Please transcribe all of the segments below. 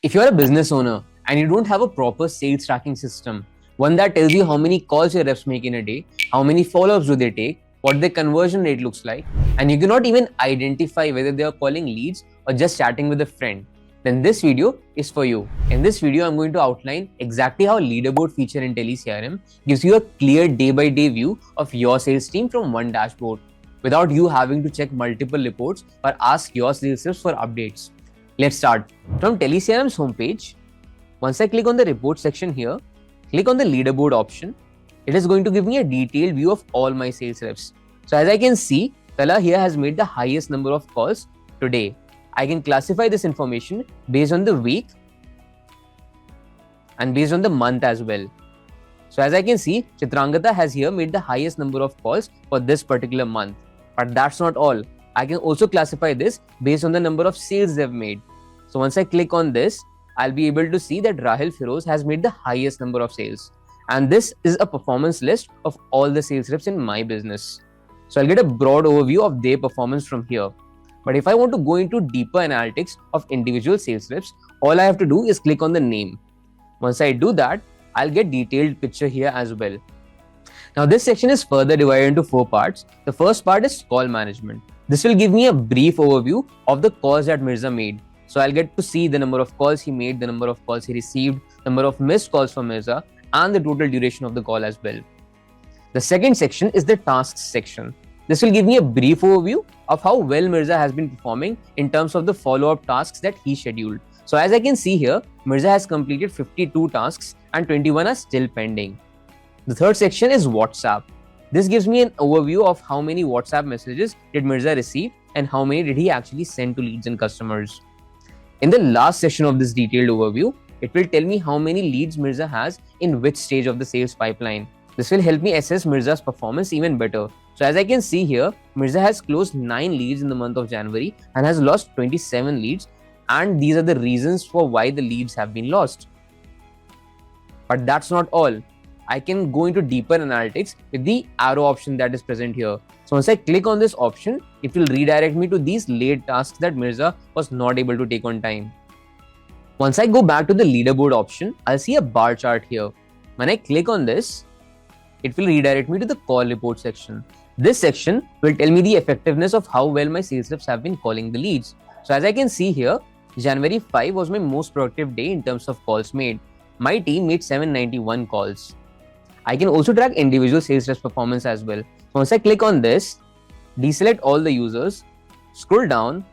If you're a business owner and you don't have a proper sales tracking system, one that tells you how many calls your reps make in a day, how many follow-ups do they take, what their conversion rate looks like, and you cannot even identify whether they are calling leads or just chatting with a friend, then this video is for you. In this video, I'm going to outline exactly how Leaderboard feature in telecrm gives you a clear day-by-day view of your sales team from one dashboard, without you having to check multiple reports or ask your sales reps for updates. Let's start. From telecrm's homepage, once I click on the report section here, click on the leaderboard option. It is going to give me a detailed view of all my sales reps. So as I can see, Tala here has made the highest number of calls today. I can classify this information based on the week and based on the month as well. So as I can see, Chitrangata has here made the highest number of calls for this particular month. But that's not all. I can also classify this based on the number of sales they've made. So once I click on this, I'll be able to see that Rahil Firoz has made the highest number of sales. And this is a performance list of all the sales reps in my business. So I'll get a broad overview of their performance from here. But if I want to go into deeper analytics of individual sales reps, all I have to do is click on the name. Once I do that, I'll get detailed picture here as well. Now this section is further divided into 4 parts. The first part is call management. This will give me a brief overview of the calls that Mirza made. So I'll get to see the number of calls he made, the number of calls he received, number of missed calls from Mirza, and the total duration of the call as well. The second section is the tasks section. This will give me a brief overview of how well Mirza has been performing in terms of the follow-up tasks that he scheduled. So as I can see here, Mirza has completed 52 tasks and 21 are still pending. The third section is WhatsApp. This gives me an overview of how many WhatsApp messages did Mirza receive and how many did he actually send to leads and customers. In the last section of this detailed overview, it will tell me how many leads Mirza has in which stage of the sales pipeline. This will help me assess Mirza's performance even better. So as I can see here, Mirza has closed 9 leads in the month of January and has lost 27 leads, and these are the reasons for why the leads have been lost. But that's not all. I can go into deeper analytics with the arrow option that is present here. So once I click on this option, it will redirect me to these late tasks that Mirza was not able to take on time. Once I go back to the leaderboard option, I'll see a bar chart here. When I click on this, it will redirect me to the call report section. This section will tell me the effectiveness of how well my sales reps have been calling the leads. So as I can see here, January 5 was my most productive day in terms of calls made. My team made 791 calls. I can also track individual sales reps performance as well. Once I click on this, deselect all the users, scroll down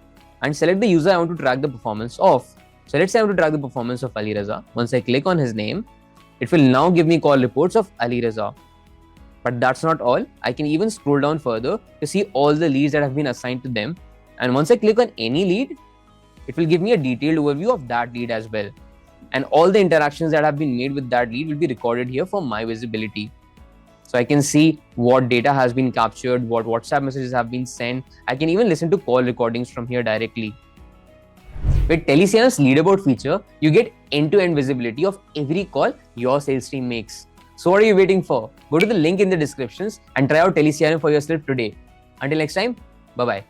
and select the user I want to track the performance of. So let's say I want to track the performance of Ali Raza. Once I click on his name, it will now give me call reports of Ali Raza. But that's not all. I can even scroll down further to see all the leads that have been assigned to them. And once I click on any lead, it will give me a detailed overview of that lead as well. And all the interactions that have been made with that lead will be recorded here for my visibility. So I can see what data has been captured, what WhatsApp messages have been sent. I can even listen to call recordings from here directly. With telecrm's leaderboard feature, you get end-to-end visibility of every call your sales team makes. So what are you waiting for? Go to the link in the descriptions and try out telecrm for yourself today. Until next time, bye-bye.